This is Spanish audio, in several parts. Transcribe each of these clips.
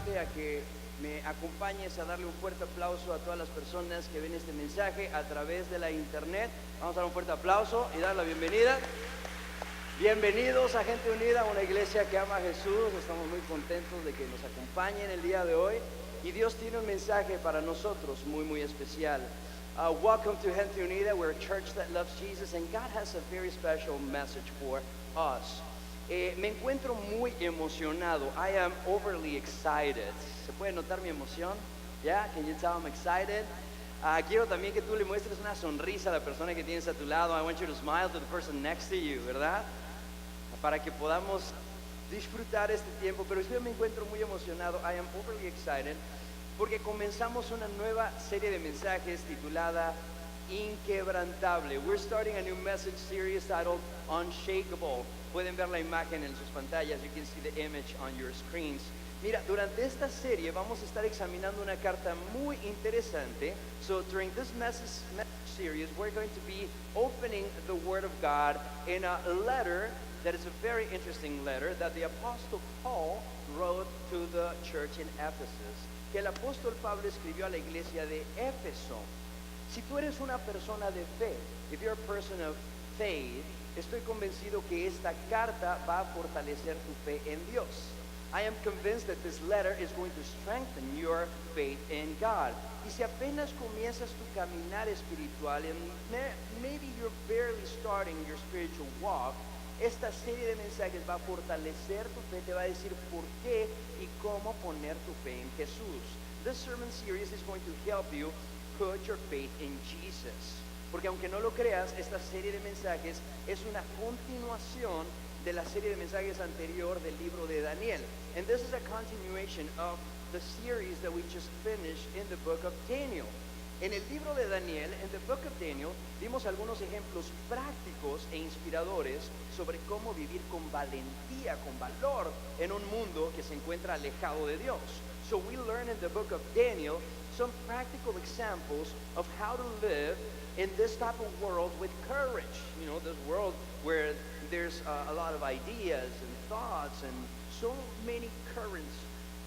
invitarte a que me acompañes a darle un fuerte aplauso a todas las personas que ven este mensaje a través de la internet. Vamos a dar un fuerte aplauso y dar la bienvenida. Bienvenidos a Gente Unida, una iglesia que ama a Jesús. Estamos muy contentos de que nos acompañen el día de hoy. Y Dios tiene un mensaje para nosotros muy especial. Welcome to Gente Unida. We're a church that loves Jesus, and God has a very special message for us. Me encuentro muy emocionado. I am overly excited. ¿Se puede notar mi emoción? Yeah, can you tell I'm excited? Quiero también que tú le muestres una sonrisa a la persona que tienes a tu lado. I want you to smile to the person next to you, ¿verdad? Para que podamos disfrutar este tiempo. Pero yo me encuentro muy emocionado. I am overly excited porque comenzamos una nueva serie de mensajes titulada Inquebrantable. We're starting a new message series titled Unshakable. Pueden ver la imagen en sus pantallas. You can see the image on your screens. Mira, durante esta serie vamos a estar examinando una carta muy interesante. So during this message series, we're going to be opening the Word of God in a letter that is a very interesting letter that the Apostle Paul wrote to the church in Ephesus. Que el apóstol Pablo escribió a la iglesia de Éfeso. Si tú eres una persona de fe, if you're a person of faith, estoy convencido que esta carta va a fortalecer tu fe en Dios. I am convinced that this letter is going to strengthen your faith in God. Y si apenas comienzas tu caminar espiritual, and maybe you're barely starting your spiritual walk, esta serie de mensajes va a fortalecer tu fe, te va a decir por qué y cómo poner tu fe en Jesús. This sermon series is going to help you put your faith in Jesus. Porque aunque no lo creas, esta serie de mensajes es una continuación de la serie de mensajes anterior del libro de Daniel. And this is a continuation of the series that we just finished in the book of Daniel. En el libro de Daniel, in the book of Daniel, dimos algunos ejemplos prácticos e inspiradores sobre cómo vivir con valentía, con valor en un mundo que se encuentra alejado de Dios. So we learn in the book of Daniel some practical examples of how to live in this type of world with courage. You know, this world where there's a lot of ideas and thoughts and so many currents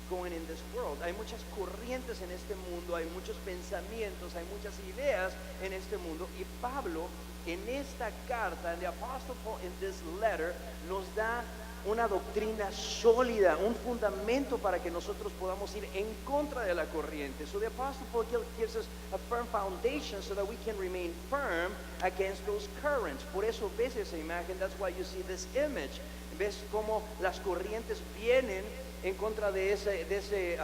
going in this world. Hay muchas corrientes en este mundo, hay muchos pensamientos, hay muchas ideas en este mundo. Y Pablo, en esta carta, and the Apostle Paul in this letter, nos da una doctrina sólida, un fundamento para que nosotros podamos ir en contra de la corriente. So the Apostle Paul gives us a firm foundation so that we can remain firm against those currents. Por eso ves esa imagen, that's why you see this image. Ves cómo las corrientes vienen en contra de ese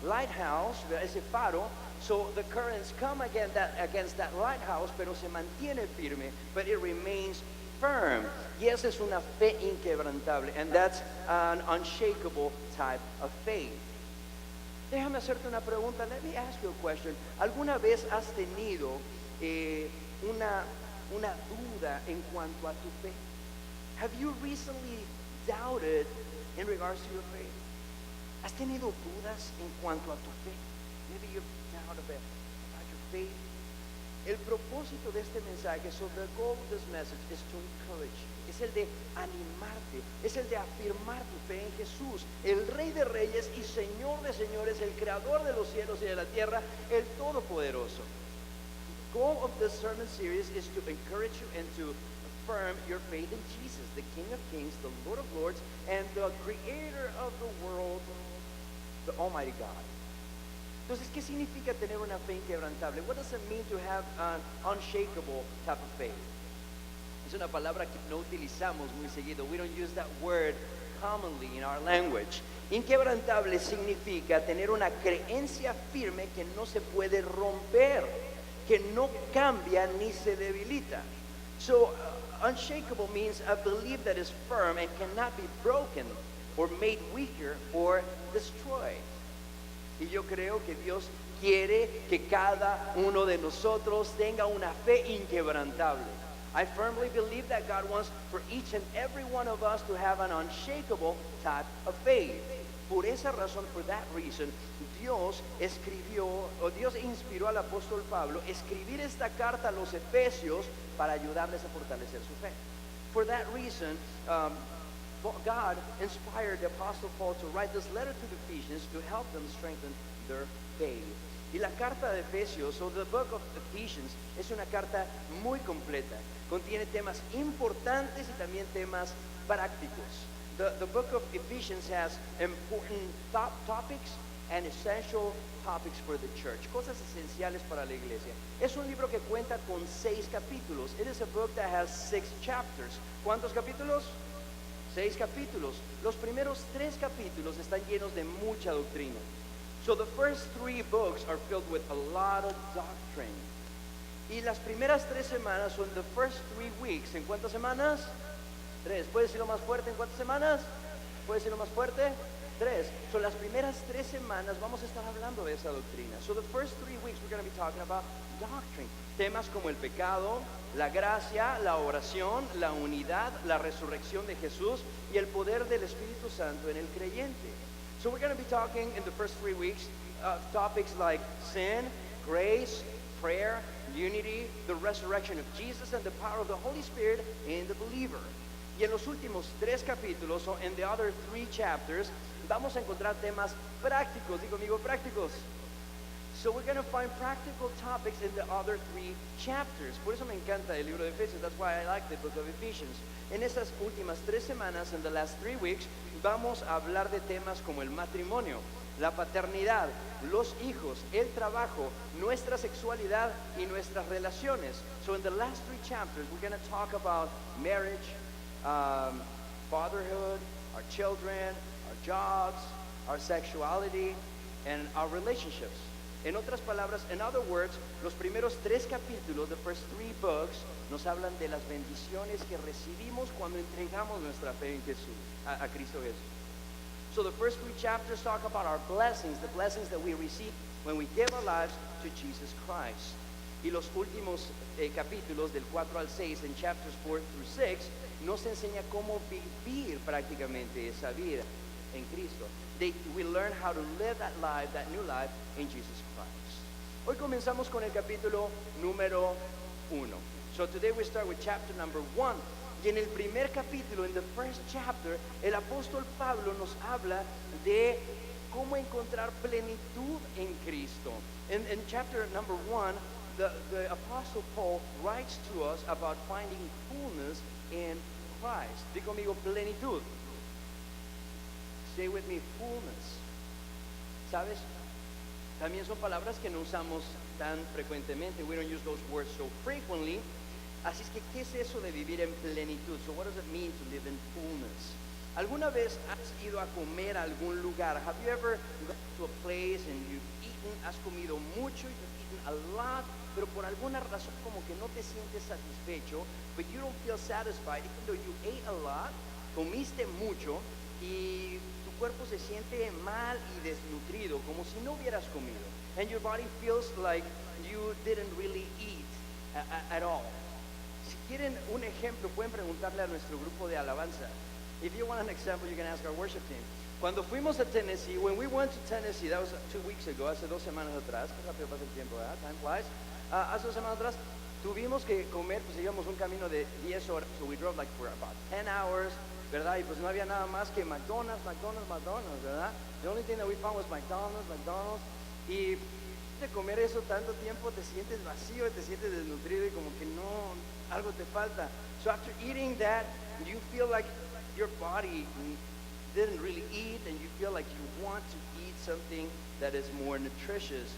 lighthouse, ese faro. So the currents come against that lighthouse, pero se mantiene firme, but it remains firm. Y esa es una fe inquebrantable, and that's an unshakable type of faith. Déjame hacerte una pregunta. Let me ask you a question. ¿Alguna vez has tenido una duda en cuanto a tu fe? Have you recently doubted in regards to your faith? ¿Has tenido dudas en cuanto a tu fe? Maybe you've doubted about your faith. El propósito de este mensaje, so the goal of this message is to encourage you. Es el de animarte, es el de afirmar tu fe en Jesús, el Rey de Reyes y Señor de Señores, el Creador de los cielos y de la tierra, el Todopoderoso. The goal of this sermon series is to encourage you and to affirm your faith in Jesus, the King of Kings, the Lord of Lords, and the Creator of the world, the Almighty God. Entonces, ¿qué significa tener una fe inquebrantable? What does it mean to have an unshakable type of faith? Es una palabra que no utilizamos muy seguido. We don't use that word commonly in our language. Inquebrantable significa tener una creencia firme que no se puede romper, que no cambia ni se debilita. So, unshakable means a belief that is firm and cannot be broken or made weaker or destroyed. Y yo creo que Dios quiere que cada uno de nosotros tenga una fe inquebrantable. I firmly believe that God wants for each and every one of us to have an unshakable type of faith. Por esa razón, for that reason, Dios inspiró al apóstol Pablo a escribir esta carta a los Efesios para ayudarles a fortalecer su fe. For that reason, God inspired the Apostle Paul to write this letter to the Ephesians to help them strengthen their faith. Y la carta de Efesios, o the book of Ephesians, es una carta muy completa. Contiene temas importantes y también temas prácticos. The book of Ephesians has important topics and essential topics for the church. Cosas esenciales para la iglesia. Es un libro que cuenta con 6 capítulos. It is a book that has 6 chapters. ¿Cuántos capítulos? 6 capítulos. Los primeros 3 capítulos están llenos de mucha doctrina. So the first 3 books are filled with a lot of doctrine. Y las primeras 3 semanas son the first 3 weeks. ¿En cuántas semanas? 3. ¿Puedes decirlo más fuerte? ¿En cuántas semanas? ¿Puedes decirlo más fuerte? 3. So las primeras 3 semanas vamos a estar hablando de esa doctrina. So the first 3 weeks we're going to be talking about doctrine. Temas como el pecado, la gracia, la oración, la unidad, la resurrección de Jesús y el poder del Espíritu Santo en el creyente. So we're going to be talking in the first 3 weeks topics like sin, grace, prayer, unity, the resurrection of Jesus, and the power of the Holy Spirit in the believer. Y en los últimos 3 capítulos, o in the other 3 chapters, vamos a encontrar temas prácticos. Digo, amigo, prácticos. So we're going to find practical topics in the other 3 chapters. Por eso me encanta el libro de Efesios. That's why I like the book of Ephesians. En esas últimas 3 semanas, in the last 3 weeks, vamos a hablar de temas como el matrimonio, la paternidad, los hijos, el trabajo, nuestra sexualidad y nuestras relaciones. So in the last 3 chapters, we're going to talk about marriage, fatherhood, our children, our jobs, our sexuality, and our relationships. En otras palabras, in other words, los primeros 3 capítulos, the first 3 books, nos hablan de las bendiciones que recibimos cuando entregamos nuestra fe en Jesús, a Cristo Jesús. So the first 3 chapters talk about our blessings, the blessings that we receive when we give our lives to Jesus Christ. Y los últimos capítulos, del 4 al 6, en chapters 4 through 6, nos enseña cómo vivir prácticamente esa vida en Cristo. We learn how to live that life, that new life in Jesus Christ. Hoy comenzamos con el capítulo número 1. So today we start with chapter number 1. Y en el primer capítulo, in the first chapter, el apóstol Pablo nos habla de cómo encontrar plenitud en Cristo. In chapter number 1, the apostle Paul writes to us about finding fullness in Christ. Digo conmigo, plenitud. Say with me, fullness. ¿Sabes? También son palabras que no usamos tan frecuentemente. We don't use those words so frequently. Así es que, ¿qué es eso de vivir en plenitud? So what does it mean to live in fullness? ¿Alguna vez has ido a comer a algún lugar? Have you ever gone to a place and you've eaten, has comido mucho, you've eaten a lot, pero por alguna razón como que no te sientes satisfecho, but you don't feel satisfied, even though you ate a lot, comiste mucho, y tu cuerpo se siente mal y desnutrido, como si no hubieras comido. And your body feels like you didn't really eat at all. Si quieren un ejemplo, pueden preguntarle a nuestro grupo de alabanza. If you want an example, you can ask our worship team. Cuando fuimos a Tennessee, when we went to Tennessee, that was 2 weeks ago, hace 2 semanas atrás, qué rápido pasa el tiempo, ¿verdad? Time flies. Hace 2 semanas atrás, tuvimos que comer, pues íbamos un camino de 10 horas, so we drove like for about 10 hours, ¿verdad? Y pues no había nada más que McDonald's, ¿verdad? The only thing that we found was McDonald's. Y de comer eso tanto tiempo te sientes vacío, te sientes desnutrido y como que no, algo te falta. So after eating that, you feel like your body didn't really eat and you feel like you want to eat something that is more nutritious.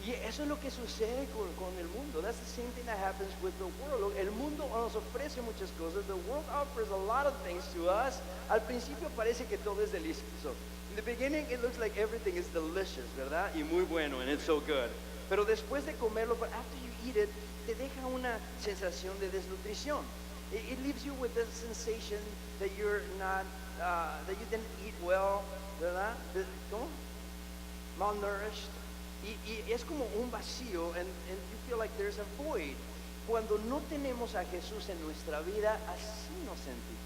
Y eso es lo que sucede con el mundo. That's the same thing that happens with the world. El mundo nos ofrece muchas cosas. The world offers a lot of things to us. Al principio parece que todo es delicioso. In the beginning it looks like everything is delicious, ¿verdad? Y muy bueno, and it's so good. Pero después de comerlo, but after you eat it, te deja una sensación de desnutrición. It leaves you with the sensation that you're not, that you didn't eat well, ¿verdad? ¿Cómo? Malnourished. Y es como un vacío, and you feel like there's a void. Cuando no tenemos a Jesús en nuestra vida, así nos sentimos.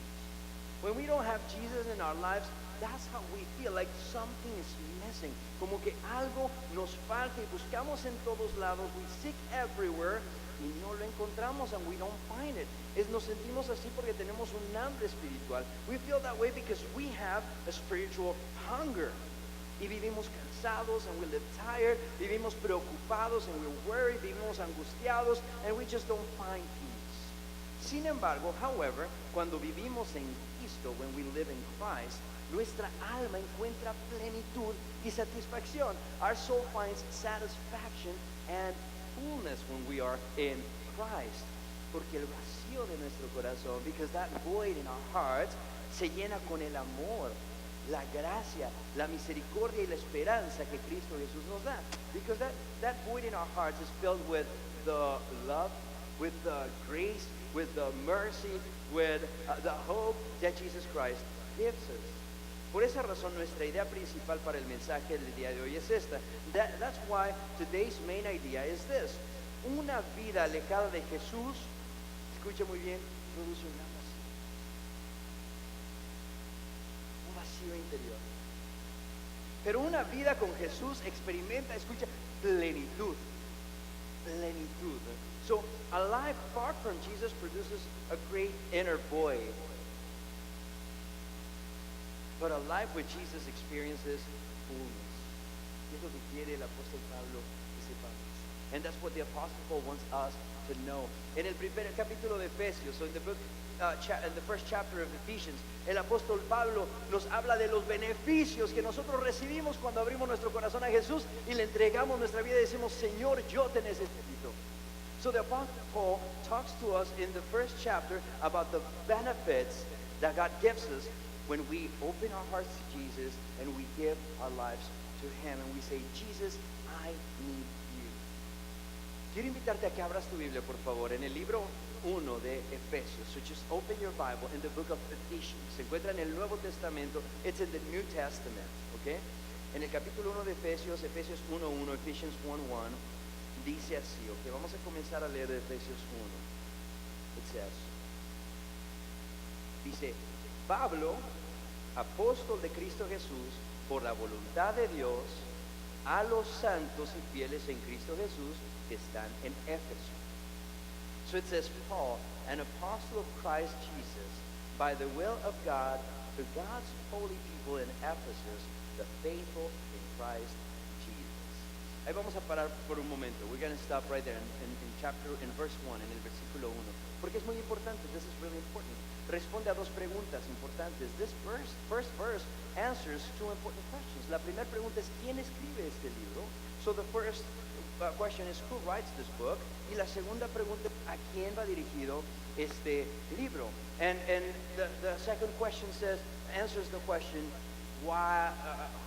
When we don't have Jesus in our lives, that's how we feel, like something is missing. Como que algo nos falta y buscamos en todos lados. We seek everywhere y no lo encontramos, and we don't find it. Nos sentimos así porque tenemos un hambre espiritual. We feel that way because we have a spiritual hunger. Y vivimos cansados, and we live tired. Vivimos preocupados, and we're worried. Vivimos angustiados, and we just don't find peace. Sin embargo, however, cuando vivimos en Cristo, when we live in Christ, nuestra alma encuentra plenitud y satisfacción. Our soul finds satisfaction and fullness when we are in Christ. Porque el vacío de nuestro corazón, because that void in our hearts, se llena con el amor, la gracia, la misericordia y la esperanza que Cristo Jesús nos da. Because that void in our hearts is filled with the love, with the grace, with the mercy, with the hope that Jesus Christ gives us. Por esa razón, nuestra idea principal para el mensaje del día de hoy es esta. That's why today's main idea is this. Una vida alejada de Jesús, escucha muy bien, produce un vacío interior. Pero una vida con Jesús experimenta, escucha, plenitud. Plenitud. So, a life far from Jesus produces a great inner void. But a life with Jesus experiences fullness. Y es lo que quiere el apóstol Pablo que sepamos. And that's what the apostle Paul wants us to know. En el primer capítulo de Efesios, so in the book, in the first chapter of Ephesians, el apóstol Pablo nos habla de los beneficios que nosotros recibimos cuando abrimos nuestro corazón a Jesús y le entregamos nuestra vida y decimos, Señor, yo te necesito. So the apostle Paul talks to us in the first chapter about the benefits that God gives us when we open our hearts to Jesus and we give our lives to Him and we say, Jesus, I need you. Quiero invitarte a que abras tu Biblia, por favor, en el libro 1 de Efesios. So just open your Bible in the book of Ephesians. Se encuentra en el Nuevo Testamento. It's in the New Testament, okay? En el capítulo 1 de Efesios, Efesios 1:1, Ephesians 1:1, dice así, ok, vamos a comenzar a leer de Efesios 1. It says, dice, Pablo, apóstol de Cristo Jesús, por la voluntad de Dios, a los santos y fieles en Cristo Jesús que están en Éfeso. So it says, Paul, an apostle of Christ Jesus, by the will of God, to God's holy people in Ephesus, the faithful in Christ Jesus. Ahí vamos a parar por un momento. We're going to stop right there in verse 1, en el versículo 1. Porque es muy importante. This is really important. Responde a dos preguntas importantes. This first verse answers two important questions. La primera pregunta es, ¿quién escribe este libro? So the first question is, who writes this book? Y la segunda pregunta, ¿a quién va dirigido este libro? And the second question answers the question, why,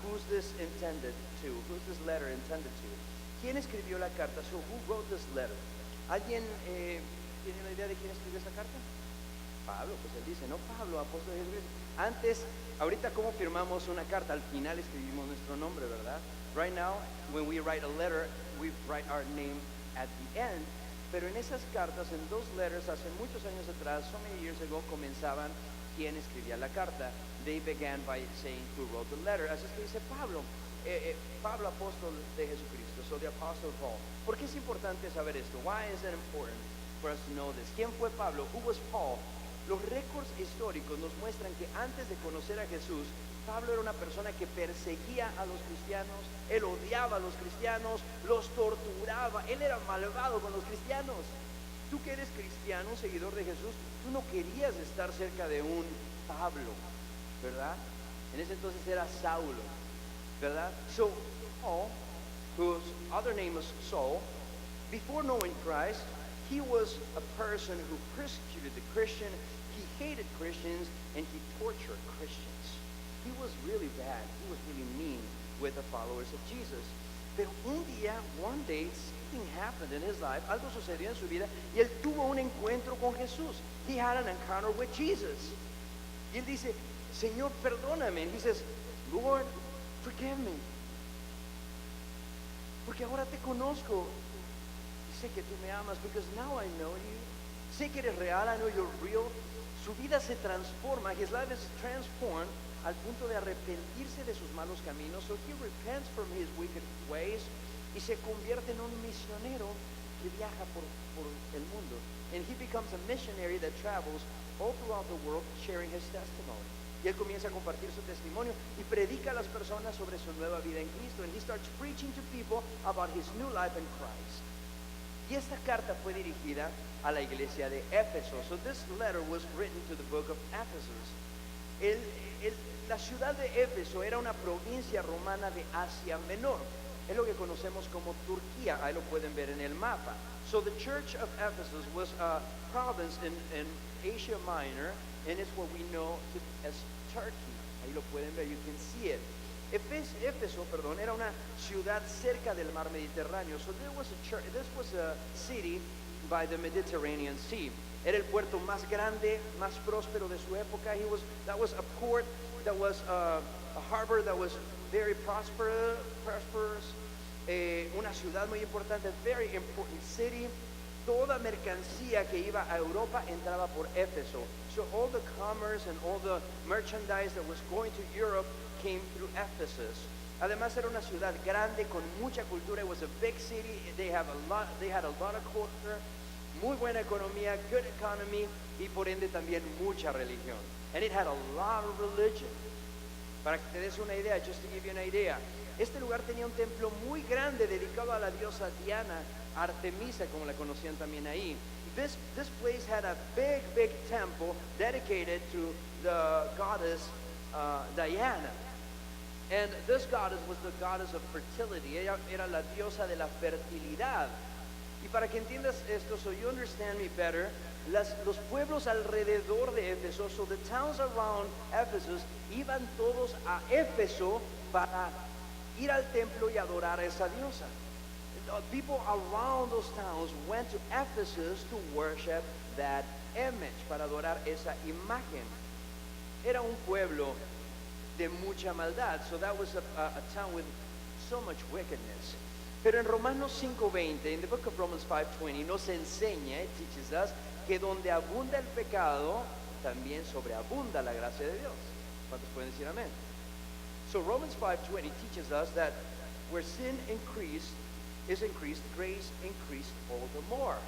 who's this intended to? Who's this letter intended to? ¿Quién escribió la carta? So who wrote this letter? ¿Alguien tiene una idea de quién escribió esta carta? Pablo, pues él dice, no, Pablo, apóstol de Jesucristo. Antes, ahorita cómo firmamos una carta, al final escribimos nuestro nombre, ¿verdad? Right now, when we write a letter, we write our name at the end. Pero en esas cartas, en dos letters, hace muchos años atrás, so many years ago, comenzaban quién escribía la carta. They began by saying who wrote the letter. Así es que dice Pablo, Pablo, apóstol de Jesucristo, so the apostle Paul. ¿Por qué es importante saber esto? Why is it important for us to know this? ¿Quién fue Pablo? Who was Paul? Los récords históricos nos muestran que antes de conocer a Jesús, Pablo era una persona que perseguía a los cristianos, él odiaba a los cristianos, los torturaba, él era malvado con los cristianos. Tú que eres cristiano, un seguidor de Jesús, tú no querías estar cerca de un Pablo, ¿verdad? En ese entonces era Saulo, ¿verdad? So, Paul, whose other name was Saul, before knowing Christ, he was a person who persecuted the Christian, he hated Christians, and he tortured Christians. He was really bad, he was really mean with the followers of Jesus. Pero un día, one day, something happened in his life, algo sucedió en su vida, y él tuvo un encuentro con Jesús. He had an encounter with Jesus. Y él dice, Señor, perdóname. And he says, Lord, forgive me. Porque ahora te conozco. Y sé que tú me amas, because now I know you. Sé que eres real, I know you're real. Su vida se transforma, his life is transformed al punto de arrepentirse de sus malos caminos. So he repents from his wicked ways y se convierte en un misionero que viaja por el mundo. And he becomes a missionary that travels all throughout the world sharing his testimony. Y él comienza a compartir su testimonio y predica a las personas sobre su nueva vida en Cristo. And he starts preaching to people about his new life in Christ. Y esta carta fue dirigida a la iglesia de Éfeso. So this letter was written to the book of Ephesus. La ciudad de Éfeso era una provincia romana de Asia Menor. Es lo que conocemos como Turquía. Ahí lo pueden ver en el mapa. So the church of Ephesus was a province in Asia Minor, and it's what we know as Turkey. Ahí lo pueden ver, you can see it. Éfeso, era una ciudad cerca del mar Mediterráneo. So this was a city by the Mediterranean Sea. Era el puerto más grande, más próspero de su época. That was a port, that was a harbor that was very prosperous. Una ciudad muy importante, very important city. Toda mercancía que iba a Europa entraba por Éfeso. So all the commerce and all the merchandise that was going to Europe came through Ephesus. Además era una ciudad grande con mucha cultura. It was a big city. They had a lot of culture, muy buena economía, good economy, y por ende también mucha religión. And it had a lot of religion. Para que te des una idea, just to give you an idea, este lugar tenía un templo muy grande dedicado a la diosa Diana, Artemisa, como la conocían también ahí. This place had a big temple dedicated to the goddess Diana. And this goddess was the goddess of fertility. Ella era la diosa de la fertilidad. Y para que entiendas esto, so you understand me better, los pueblos alrededor de Éfeso, so the towns around Ephesus, iban todos a Éfeso para ir al templo y adorar a esa diosa. People around those towns went to Ephesus to worship that image, para adorar esa imagen. Era un pueblo de mucha maldad, so that was a town with so much wickedness. Pero en Romanos 5:20, in the book of Romans 5:20, nos enseña, it teaches us, que donde abunda el pecado, también sobreabunda la gracia de Dios. ¿Cuántos pueden decir amén? So Romans 5:20 teaches us that where sin is increased, grace increased all the more.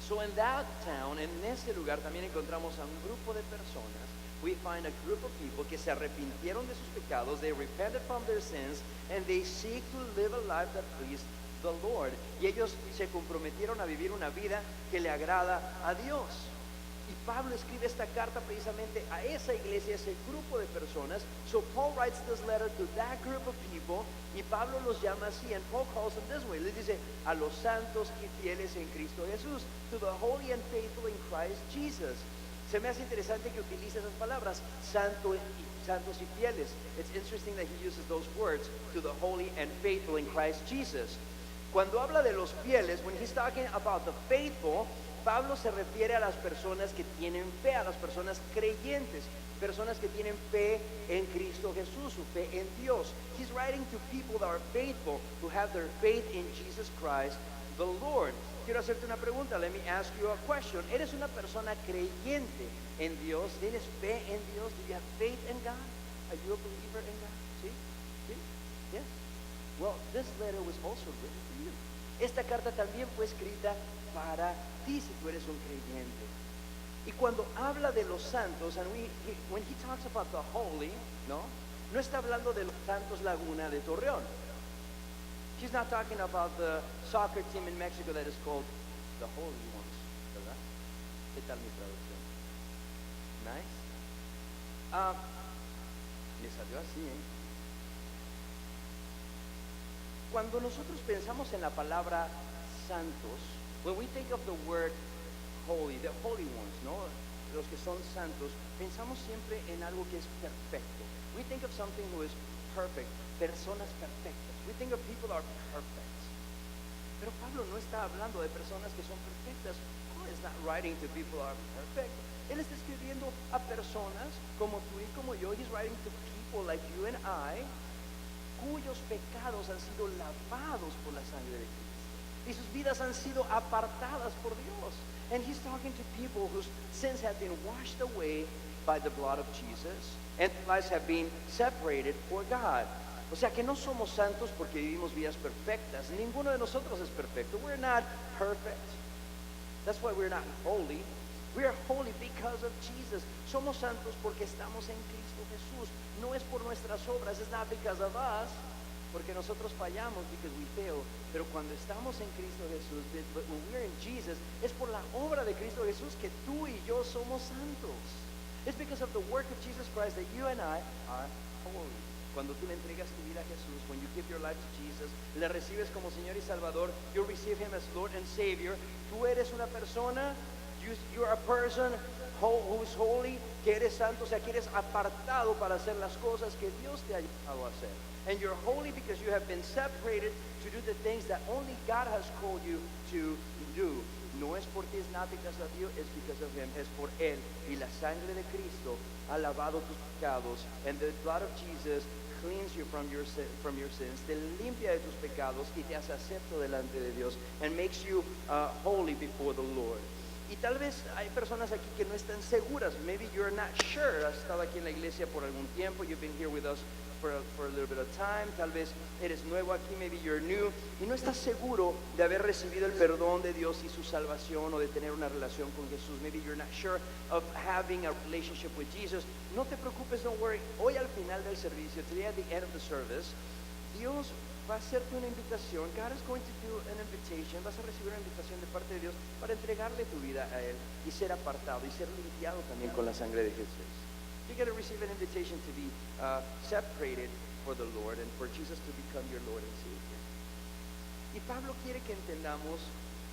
So in that town, en este lugar, también encontramos a un grupo de personas. We find a group of people que se arrepintieron de sus pecados, they repented from their sins, and they seek to live a life that pleased the Lord. Y ellos se comprometieron a vivir una vida que le agrada a Dios. Y Pablo escribe esta carta precisamente a esa iglesia, a ese grupo de personas. So Paul writes this letter to that group of people, y Pablo los llama así, and Paul calls them this way. Les dice, a los santos y fieles en Cristo Jesús, to the holy and faithful in Christ Jesus. Se me hace interesante que utilice esas palabras, santos y fieles. It's interesting that he uses those words, to the holy and faithful in Christ Jesus. Cuando habla de los fieles, when he's talking about the faithful, Pablo se refiere a las personas que tienen fe, a las personas creyentes, personas que tienen fe en Cristo Jesús, su fe en Dios. He's writing to people that are faithful, who have their faith in Jesus Christ, the Lord. Quiero hacerte una pregunta. Let me ask you a question. ¿Eres una persona creyente en Dios? ¿Tienes fe en Dios? Do you have faith in God? Are you a believer in God? ¿Sí? ¿Sí? Yes. Well, this letter was also written for you. Esta carta también fue escrita para ti si tú eres un creyente. Y cuando habla de los santos, and when he talks about the holy, no está hablando de los Santos Laguna de Torreón. He's not talking about the soccer team in Mexico that is called the Holy Ones, ¿verdad? ¿Qué tal mi traducción? Nice. Me salió así, ¿eh? Cuando nosotros pensamos en la palabra santos, when we think of the word holy, the holy ones, ¿no? Los que son santos, pensamos siempre en algo que es perfecto. We think of something who is perfect, personas perfectas. We think of people that are perfect. Pero Pablo no está hablando de personas que son perfectas. Paul is not writing to people that are perfect. Él está escribiendo a personas como tú y como yo. He's writing to people like you and I, cuyos pecados han sido lavados por la sangre de Cristo. Y sus vidas han sido apartadas por Dios. And he's talking to people whose sins have been washed away by the blood of Jesus, and their lives have been separated for God. O sea que no somos santos porque vivimos vidas perfectas. Ninguno de nosotros es perfecto. We're not perfect. That's why we're not holy. We are holy because of Jesus. Somos santos porque estamos en Cristo Jesús. No es por nuestras obras. It's not because of us. Porque nosotros fallamos, because we fail. Pero cuando estamos en Cristo Jesús, but when we're in Jesus, es por la obra de Cristo Jesús que tú y yo somos santos. It's because of the work of Jesus Christ that you and I are holy. Cuando tú le entregas tu vida a Jesús, when you give your life to Jesus, le recibes como Señor y Salvador, you receive Him as Lord and Savior, tú eres una persona, you're a person who is holy, que eres santo, o sea, que eres apartado para hacer las cosas que Dios te ha llamado a hacer. And you're holy because you have been separated to do the things that only God has called you to do. No es por ti, it's not because of you, it's because of Him, es por Él. Y la sangre de Cristo ha lavado tus pecados, and the blood of Jesus cleans you from your sins, te limpia de tus pecados y te hace acepto delante de Dios, and makes you holy before the Lord. Y tal vez hay personas aquí que no están seguras. Maybe you're not sure. Has estado aquí en la iglesia por algún tiempo. You've been here with us for a little bit of time. Tal vez eres nuevo aquí. Maybe you're new. Y no estás seguro de haber recibido el perdón de Dios y su salvación, o de tener una relación con Jesús. Maybe you're not sure of having a relationship with Jesus. No te preocupes, don't worry. Hoy al final del servicio, today at the end of the service, Dios va a hacerte una invitación. God is going to do an invitation. Vas a recibir una invitación de parte de Dios para entregarle tu vida a Él y ser apartado y ser limpiado también con la sangre de Jesús. You're going to receive an invitation to be separated for the Lord and for Jesus to become your Lord and Savior. Y Pablo quiere que entendamos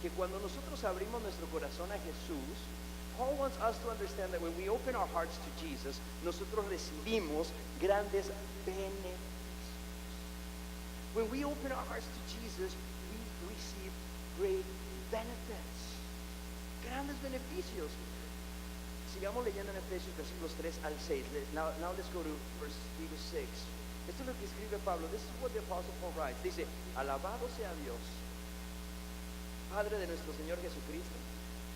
que cuando nosotros abrimos nuestro corazón a Jesús, Paul wants us to understand that when we open our hearts to Jesus, nosotros recibimos grandes beneficios. When we open our hearts to Jesus, we receive great benefits. Grandes beneficios. Sigamos leyendo en Efesios versículos 3 al 6. Now let's go to verse 3 to 6. Esto es lo que escribe Pablo. This is what the Apostle Paul writes. Dice, alabado sea Dios, Padre de nuestro Señor Jesucristo,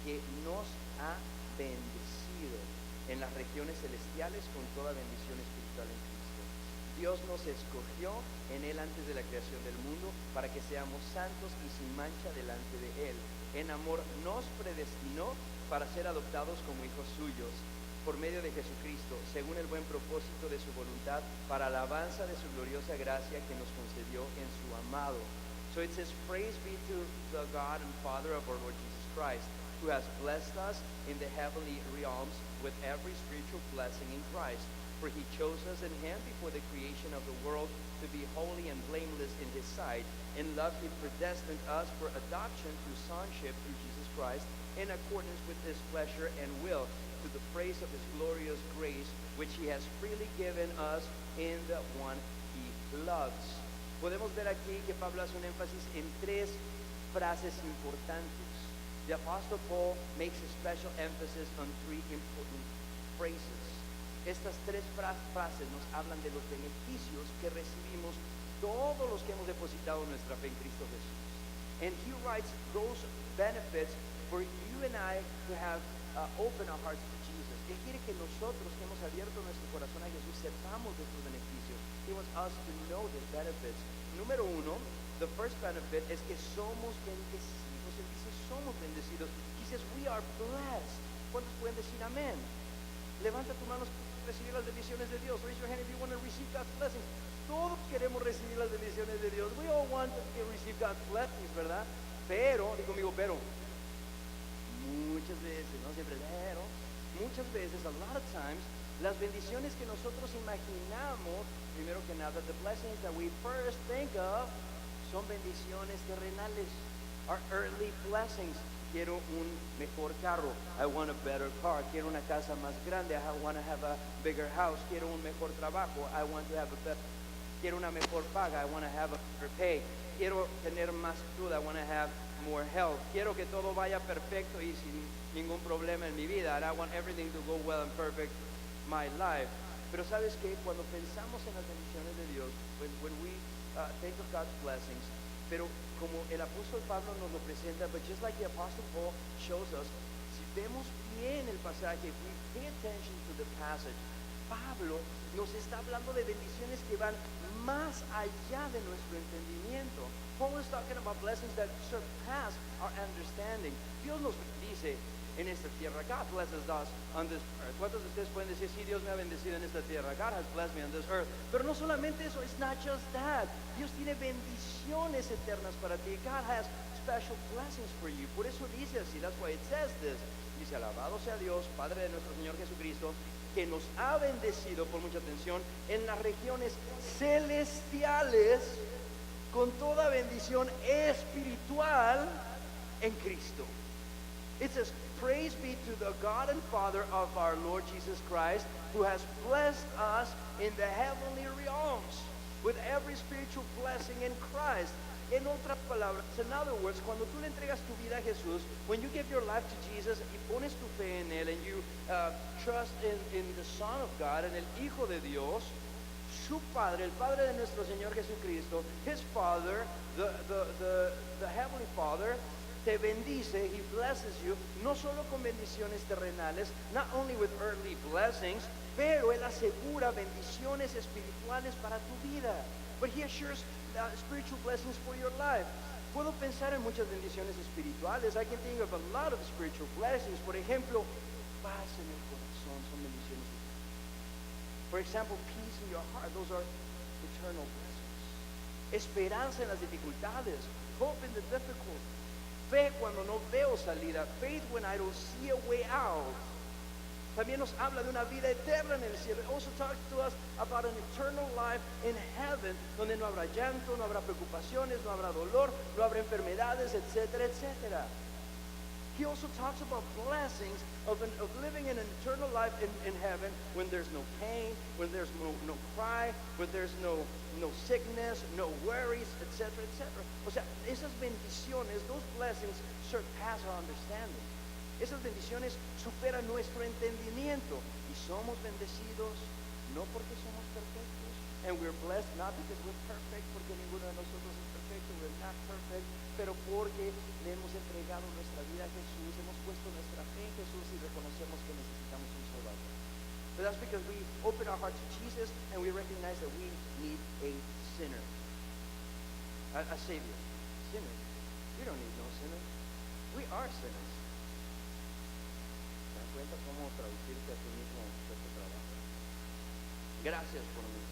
que nos ha bendecido en las regiones celestiales con toda bendición espiritual en Cristo. Dios nos escogió en Él antes de la creación del mundo para que seamos santos y sin mancha delante de Él. En amor nos predestinó para ser adoptados como hijos suyos por medio de Jesucristo, según el buen propósito de su voluntad, para alabanza de su gloriosa gracia que nos concedió en su amado. So it says, praise be to the God and Father of our Lord Jesus Christ, who has blessed us in the heavenly realms with every spiritual blessing in Christ. For He chose us in Him before the creation of the world to be holy and blameless in His sight. In love He predestined us for adoption through sonship through Jesus Christ, in accordance with His pleasure and will, to the praise of His glorious grace, which He has freely given us in the one He loves. Podemos ver aquí que Pablo hace un énfasis en tres frases importantes. The Apostle Paul makes a special emphasis on three important phrases. Estas tres frases nos hablan de los beneficios que recibimos todos los que hemos depositado nuestra fe en Cristo Jesús. And he writes those benefits for you and I to have opened our hearts to Jesus. Él quiere que nosotros que hemos abierto nuestro corazón a Jesús sepamos de estos beneficios. He wants us to know the benefits. Número uno, the first benefit es que somos bendecidos. Él dice somos bendecidos. He says we are blessed. ¿Cuántos pueden decir amén? Levanta tu mano para recibir las bendiciones de Dios. Raise your hand if you want to receive God's blessings. Todos queremos recibir las bendiciones de Dios. We all want to receive God's blessings, ¿verdad? Pero, digo conmigo, pero muchas veces, no siempre, pero muchas veces, a lot of times, las bendiciones que nosotros imaginamos, primero que nada, the blessings that we first think of, son bendiciones terrenales, are earthly blessings. Quiero un mejor carro, I want a better car. Quiero una casa más grande, I want to have a bigger house. Quiero un mejor trabajo, I want to have a better. Quiero una mejor paga, I want to have a better pay. Quiero tener más salud, I want to have more health. Quiero que todo vaya perfecto y sin ningún problema en mi vida. And I want everything to go well and perfect my life. Pero sabes que cuando pensamos en las bendiciones de Dios, when we think of God's blessings, pero como el apóstol Pablo nos lo presenta, but just like the apostle Paul shows us, si vemos bien el pasaje, if we pay attention to the passage, Pablo nos está hablando de bendiciones que van más allá de nuestro entendimiento. Paul is talking about blessings that surpass our understanding. Dios nos bendice en esta tierra. God blesses us on this earth. ¿Cuántos de ustedes pueden decir, sí, Dios me ha bendecido en esta tierra? God has blessed me on this earth. Pero no solamente eso, it's not just that. Dios tiene bendiciones eternas para ti. God has special blessings for you. Por eso dice así, that's why it says this. Dice, alabado sea Dios, Padre de nuestro Señor Jesucristo, que nos ha bendecido, por mucha atención, en las regiones celestiales con toda bendición espiritual en Cristo. It says, praise be to the God and Father of our Lord Jesus Christ, who has blessed us in the heavenly realms with every spiritual blessing in Christ. En otras palabras, in other words, cuando tú le entregas tu vida a Jesús, when you give your life to Jesus y pones tu fe en Él, and you trust in the Son of God, en el Hijo de Dios, su Padre, el Padre de nuestro Señor Jesucristo, His Father, the Heavenly Father, te bendice, He blesses you, no solo con bendiciones terrenales, not only with earthly blessings, pero Él asegura bendiciones espirituales para tu vida. But He assures spiritual blessings for your life. Puedo pensar en muchas bendiciones espirituales. I can think of a lot of spiritual blessings. Por ejemplo, paz en el corazón son bendiciones espirituales. For example, peace in your heart. Those are eternal blessings. Esperanza en las dificultades. Hope in the difficult. Fe cuando no veo salida. Faith when I don't see a way out. También nos habla de una vida eterna en el cielo. It also talks to us about an eternal life in heaven, donde no habrá llanto, no habrá preocupaciones, no habrá dolor, no habrá enfermedades, etcétera, etcétera. He also talks about blessings of living in an eternal life in heaven when there's no pain, when there's no cry, when there's no sickness, no worries, etcétera, etcétera. O sea, esas bendiciones, those blessings surpass our understanding. Esas bendiciones superan nuestro entendimiento y somos bendecidos no porque somos perfectos, and we're blessed not because we're perfect, porque ninguno de nosotros es perfecto, we're not perfect, pero porque le hemos entregado nuestra vida a Jesús, hemos puesto nuestra fe en Jesús y reconocemos que necesitamos un Salvador. But that's because we open our heart to Jesus and we recognize that we need a sinner, a Savior. Sinner. We don't need no sinner. We are sinners. Cuenta cómo traducirte a ti mismo de tu trabajo. Gracias por mis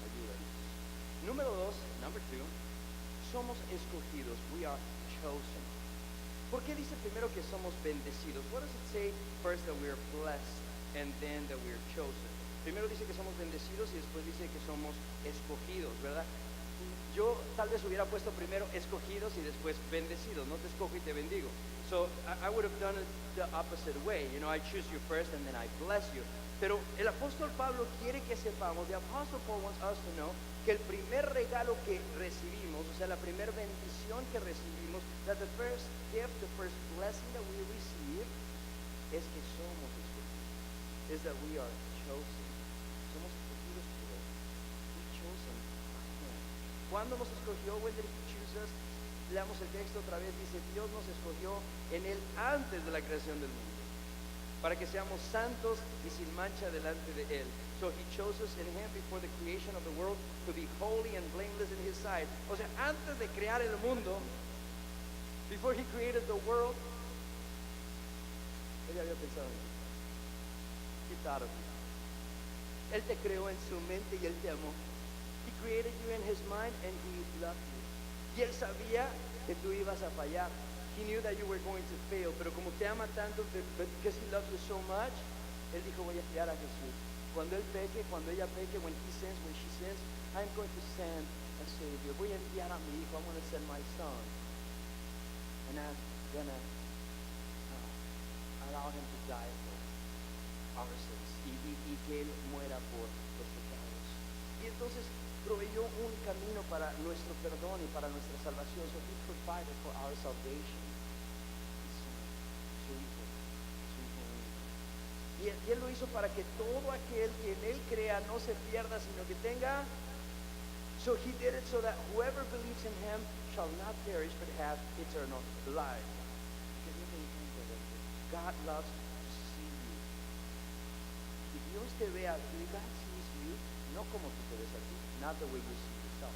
ayudas. Número 2, number 2, somos escogidos. We are chosen. ¿Por qué dice primero que somos bendecidos? What does it say first that we are blessed and then that we are chosen? Primero dice que somos bendecidos y después dice que somos escogidos, ¿verdad? Yo tal vez hubiera puesto primero escogidos y después bendecidos. No te escojo y te bendigo. So I would have done it the opposite way. You know, I choose you first and then I bless you. Pero el apóstol Pablo quiere que sepamos, the Apostle Paul wants us to know, que el primer regalo que recibimos, o sea, la primera bendición que recibimos, that the first gift, the first blessing that we receive, es que somos escogidos. Is that we are chosen. Somos escogidos por Él. We're chosen by Him. ¿Cuándo nos escogió? When did He choose us? Leamos el texto otra vez. Dice, Dios nos escogió en Él antes de la creación del mundo, para que seamos santos y sin mancha delante de Él. So He chose us in Him before the creation of the world to be holy and blameless in His sight. O sea, antes de crear el mundo, before He created the world, Él había pensado en ti. He thought of you. Él te creó en su mente y Él te amó. He created you in His mind and He loved you. Y Él sabía que tú ibas a fallar. He knew that you were going to fail, pero como te ama tanto, because He loves you so much, Él dijo, voy a enviar a Jesús. Cuando Él peque, cuando ella peque, when He sins, when she sins, I'm going to send a Savior. Voy a enviar a mi hijo. I'm going to send my son. And I'm going to allow Him to die for our sins. Y que Él muera por los pecados. Y entonces proveyó un camino para nuestro perdón y para nuestra salvación. So He provided for our salvation. Su hijo único. Y Él lo hizo para que todo aquel que en Él crea no se pierda, sino que tenga. So He did it so that whoever believes in Him shall not perish but have eternal life. Because God loves to see you. Y Dios te ve a ti, God sees you, no como tú te ves a ti, not the way you see yourself.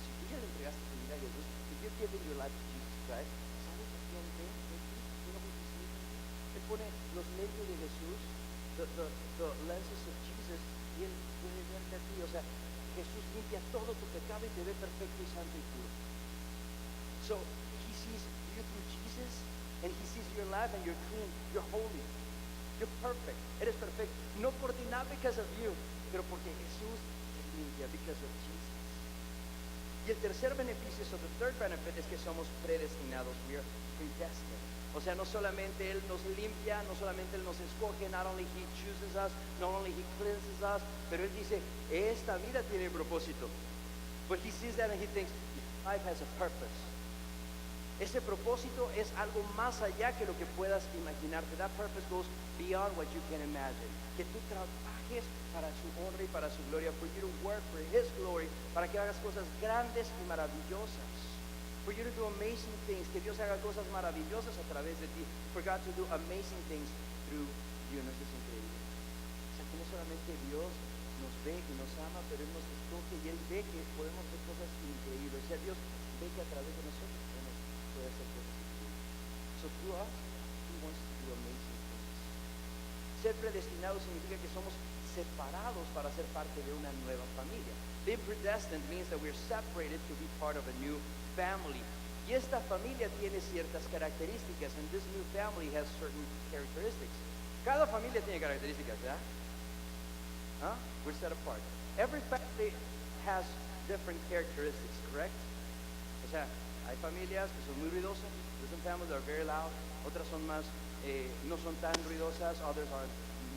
Si tú ya le entregaste tu vida a Jesús, if you've given your life to Jesus Christ, ¿sabes a quién ve de ti? You know who he sees in you? Él pone los lentes de Jesús, the lenses of Jesus, y Él puede verte a ti. O sea, Jesús limpia todo tu pecado y te ve perfecto y santo y puro. So, he sees you through Jesus, and he sees your life, and you're clean, you're holy, you're perfect, eres perfecto. No por ti, not because of you, pero porque Jesús te limpia, because of Jesus. Y el tercer beneficio, so the third benefit, es que somos predestinados. We are predestined. O sea, no solamente Él nos limpia, no solamente Él nos escoge, not only He chooses us, not only He cleanses us, pero Él dice, esta vida tiene propósito. But He sees that and He thinks, life has a purpose. Ese propósito es algo más allá que lo que puedas imaginarte. That purpose goes beyond what you can imagine. Que tú trabajes para su honra y para su gloria, for you to work for His glory, para que hagas cosas grandes y maravillosas. For you to do amazing things, que Dios haga cosas maravillosas a través de ti. For God to do amazing things through you. ¿No es increíble? O sea, que no solamente Dios nos ve y nos ama, pero Él nos escoge y Él ve que podemos hacer cosas increíbles. O sea, Dios ve que a través de nosotros puede hacer cosas increíbles. So through us, He wants to do amazing things. Ser predestinado significa que somos separados para ser parte de una nueva familia. Being predestined means that we're separated to be part of a new family. Y esta familia tiene ciertas características, and this new family has certain characteristics. Cada familia tiene características, ¿verdad? Huh? We're set apart. Every family has different characteristics, correct? O sea, hay familias que son muy ruidosas, some families are very loud, otras son más, no son tan ruidosas, others are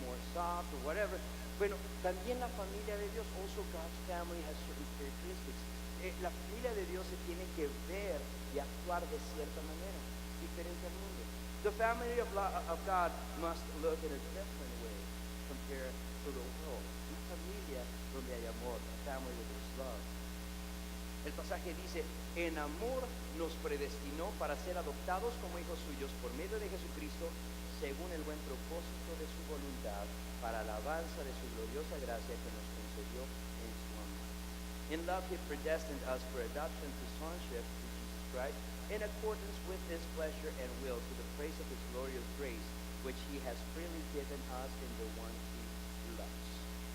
more soft or whatever. Bueno, también la familia de Dios, also God's family has certain characteristics. La familia de Dios se tiene que ver y actuar de cierta manera, diferente al mundo. The family of God must look in a different way compared to the world. Una familia donde hay amor, a family where there's love. El pasaje dice, en amor nos predestinó para ser adoptados como hijos suyos por medio de Jesucristo, según el buen propósito de su voluntad, para alabanza de su gloriosa gracia que nos concedió en su amor. In love He predestined us for adoption to sonship through Jesus Christ, in accordance with His pleasure and will, to the praise of His glorious grace, which He has freely given us in the one He loves.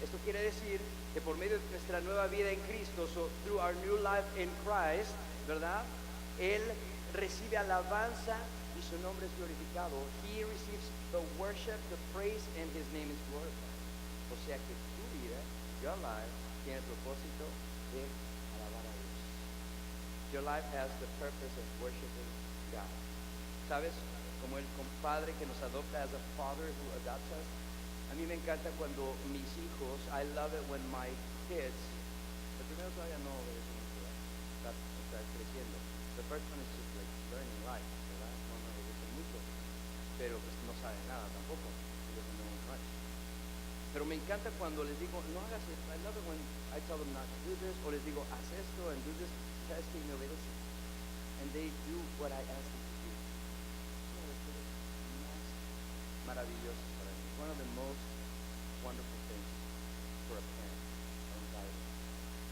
Esto quiere decir que por medio de nuestra nueva vida en Cristo, so through our new life in Christ, ¿verdad? Él recibe alabanza y su nombre es glorificado. He receives the worship, the praise, and His name is glorified. O sea que tu vida, your life, tiene el propósito de alabar a Dios. Your life has the purpose of worshiping God. ¿Sabes? Como el compadre que nos adopta, as a father who adopts us. A mí me encanta cuando mis hijos, I love it when my kids, el primero todavía no obedece mucho, está creciendo. The first one is just like learning life, ¿verdad? No obedece mucho, pero pues no sabe nada tampoco. He doesn't know much. Pero me encanta cuando les digo, no hagas esto. I love it when I tell them not to do this, o les digo, haz esto and do this, sabes que me obedecen. And they do what I ask them to do. Es una de las cosas más maravillosas para mí. One of the most wonderful things for a parent, a un padre.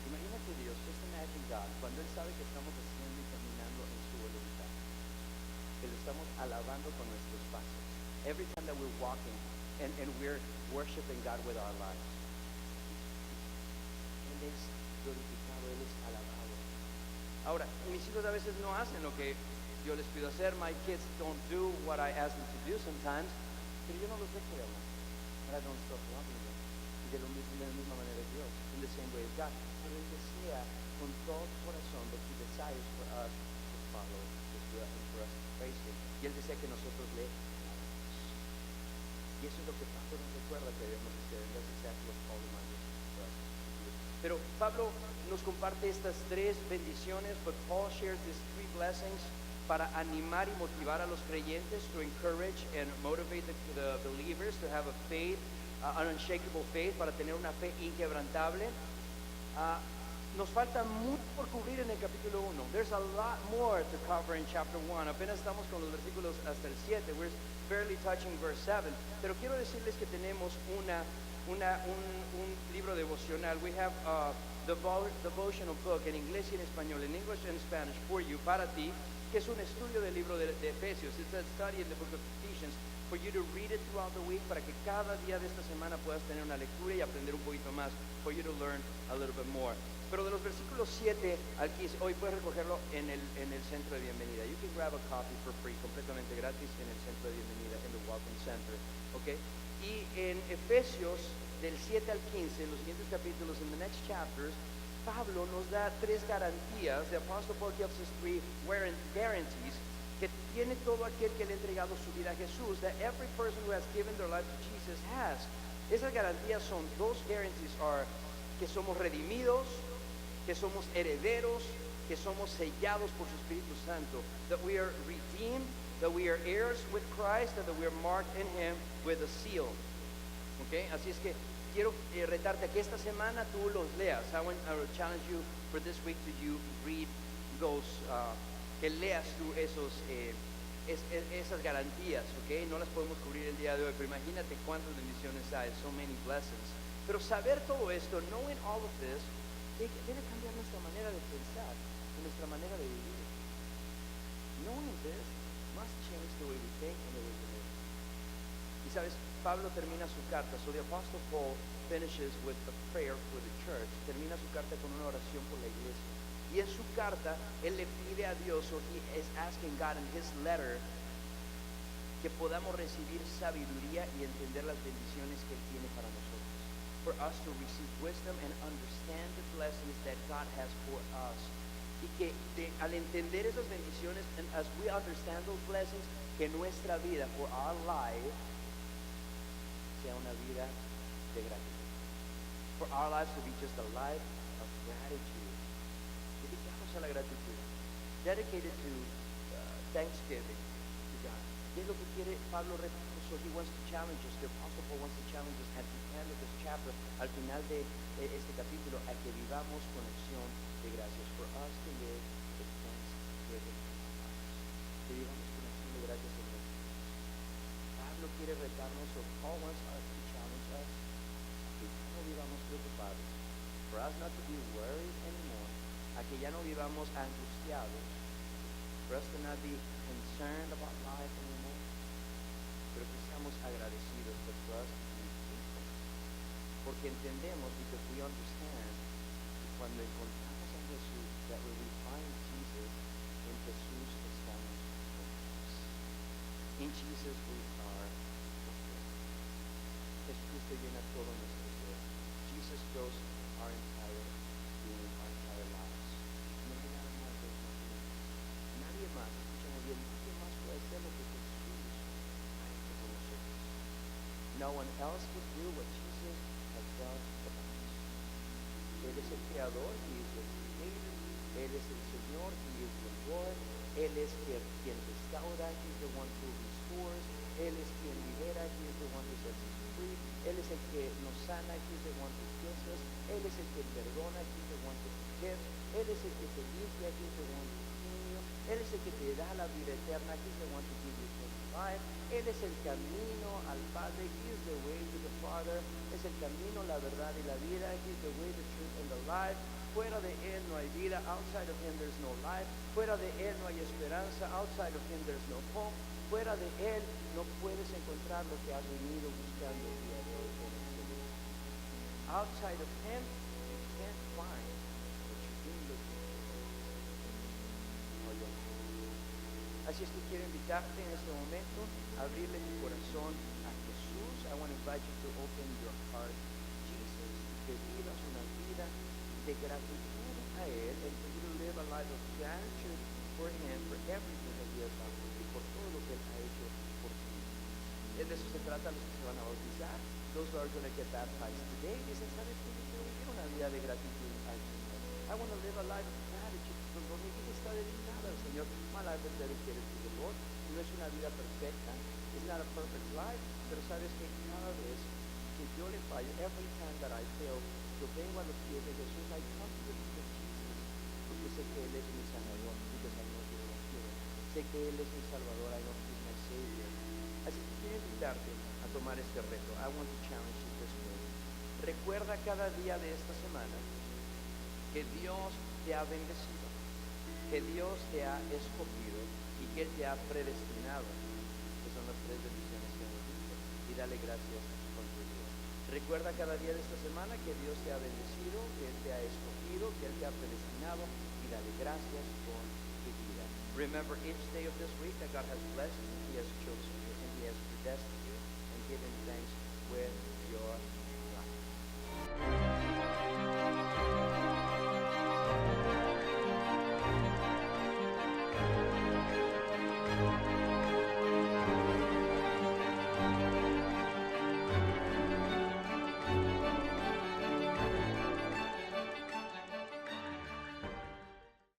Imagínate Dios, just imagine God, cuando Él sabe que estamos haciendo y caminando en su voluntad, que lo estamos alabando con nuestros pasos. Every time that we're walking and we're worshiping God with our lives, Él es glorificado, Él es alabado. Ahora, mis hijos a veces no hacen lo que yo les pido hacer. My kids don't do what I ask them to do sometimes. Pero yo no los dejo de amar. But I don't stop loving them. Y de la misma manera Dios, in the same way as God. Pero Él desea con todo corazón that He desires for us to follow His will and for us to praise Him. Y Él desea que nosotros le amamos. Y eso es lo que Pablo nos recuerda que debemos hacer. And that's exactly what Paul reminds us for us to do. Pero Pablo nos comparte estas tres bendiciones, but Paul shares these three blessings para animar y motivar a los creyentes, to encourage and motivate the believers to have a faith, an unshakable faith, para tener una fe inquebrantable. nos falta mucho por cubrir en el capítulo 1. There's a lot more to cover in chapter 1. Apenas estamos con los versículos hasta el 7. We're barely touching verse 7. Pero quiero decirles que tenemos un libro devocional. We have a devotional book en inglés y en español, en English and Spanish for you, para ti, que es un estudio del libro de Efesios. It's a study in the book of Ephesians for you to read it throughout the week, para que cada día de esta semana puedas tener una lectura y aprender un poquito más, for you to learn a little bit more. Pero de los versículos 7 al 15, hoy puedes recogerlo en el centro de bienvenida. You can grab a copy for free, completamente gratis, en el centro de bienvenida, en the Welcome Center. ¿Okay? Y en Efesios, del 7 al 15, en los siguientes capítulos, in the next chapters, Pablo nos da 3 garantías. The Apostle Paul gives us 3 guarantees que tiene todo aquel que le ha entregado su vida a Jesús, that every person who has given their life to Jesus has. Esas garantías son, those guarantees are, que somos redimidos, que somos herederos, que somos sellados por su Espíritu Santo, that we are redeemed, that we are heirs with Christ, and that we are marked in Him with a seal. Okay? Así es que quiero retarte a que esta semana tú los leas. I will challenge you for this week to you read those, que leas tú esas garantías, ¿ok? No las podemos cubrir el día de hoy, pero imagínate cuántas bendiciones hay, so many blessings. Pero saber todo esto, knowing all of this, debe cambiar nuestra manera de pensar y nuestra manera de vivir. Knowing this must change the way we think and the way we live. Y sabes, Pablo termina su carta, so the Apostle Paul finishes with a prayer for the church. Termina su carta con una oración por la iglesia. Y en su carta, él le pide a Dios, or he is asking God in his letter, que podamos recibir sabiduría y entender las bendiciones que él tiene para nosotros. For us to receive wisdom and understand the blessings that God has for us. Y que al entender esas bendiciones, and as we understand those blessings, que nuestra vida, for our life, sea una vida de gratitud. For our lives to be just a life of gratitude. Dedicados a la gratitud. Dedicated to thanksgiving to God. Y es lo que quiere Pablo repetir. So he wants to challenge us, the Apostle Paul wants to challenge us at the end of this chapter, al final de este capítulo, a que vivamos con acción de gracias. For us to live with thanksgiving. Que vivamos con acción de gracias en nuestras vidas. Pablo quiere retarnos, so Paul wants us to challenge us, a que ya no vivamos preocupados. For us not to be worried anymore, a que ya no vivamos angustiados. For us to not be concerned about life anymore. Pero que seamos agradecidos, but for us to be thankful. Porque entendemos, because we understand, que cuando encontramos a Jesús, that when we find Jesus, en Jesús estamos juntos. In Jesus we are fulfilled. Jesucristo llena todo nuestro ser. Jesus goes our entire being, our entire lives. No hay nada más de eso. Nadie más, escúchame bien, nadie más puede hacer lo que Jesús ha hecho con nosotros. No one else could do what Jesus has done for us. Él es el creador, He is the creator. Él es el Señor, He is the Lord. Él es quien restaura, He is the one who restores. Él es quien libera, He is the one who sets us free. Él es el que nos sana, He is the one who heals us. Él es el que perdona, He is the one who forgives. Él es el que te limpia, He is the one who cleans you. Él es el que te da la vida eterna, He is the one who gives you eternal life. Él es el camino al Padre, He is the way to the Father. Es el camino, la verdad y la vida. He is the way, the truth and the life. Fuera de Él no hay vida. Outside of Him there's no life. Fuera de Él no hay esperanza. Outside of Him there's no hope. Fuera de Él no puedes encontrar lo que has venido buscando el día de hoy en este lugar. Outside of Him you can't find what you've been looking for. Así es que quiero invitarte en este momento a abrirle tu corazón a Jesús. I want to invite you to open your heart to Jesus, que vivas una vida de gratitud a Él, and for you to live a life of gratitude for Him, for everything that He has done for you, por todo lo que Él ha hecho por ti. De eso se trata los que se van a bautizar. Those who are going to get baptized today, dicen, ¿sabes qué? Yo quiero vivir una vida de gratitud al Señor. I want to live a life of gratitude, porque mi vida está dedicada al Señor. My life is dedicated to the Lord. No es una vida perfecta. It's not a perfect life. Pero sabes que cada vez que yo le fallo, every time that I fail, yo vengo a los pies de Jesús. I come to the feet of sé que Él es mi Salvador. I know He's my Savior. Así que quiero invitarte a tomar este reto. I want to challenge you this way. Recuerda cada día de esta semana que Dios te ha bendecido, que Dios te ha escogido y que Él te ha predestinado, que son las tres bendiciones que hemos visto, y dale gracias con tu vida. Recuerda cada día de esta semana que Dios te ha bendecido, que Él te ha escogido, que Él te ha predestinado, y dale gracias con tu vida. Remember each day of this week that God has blessed you, He has chosen you, and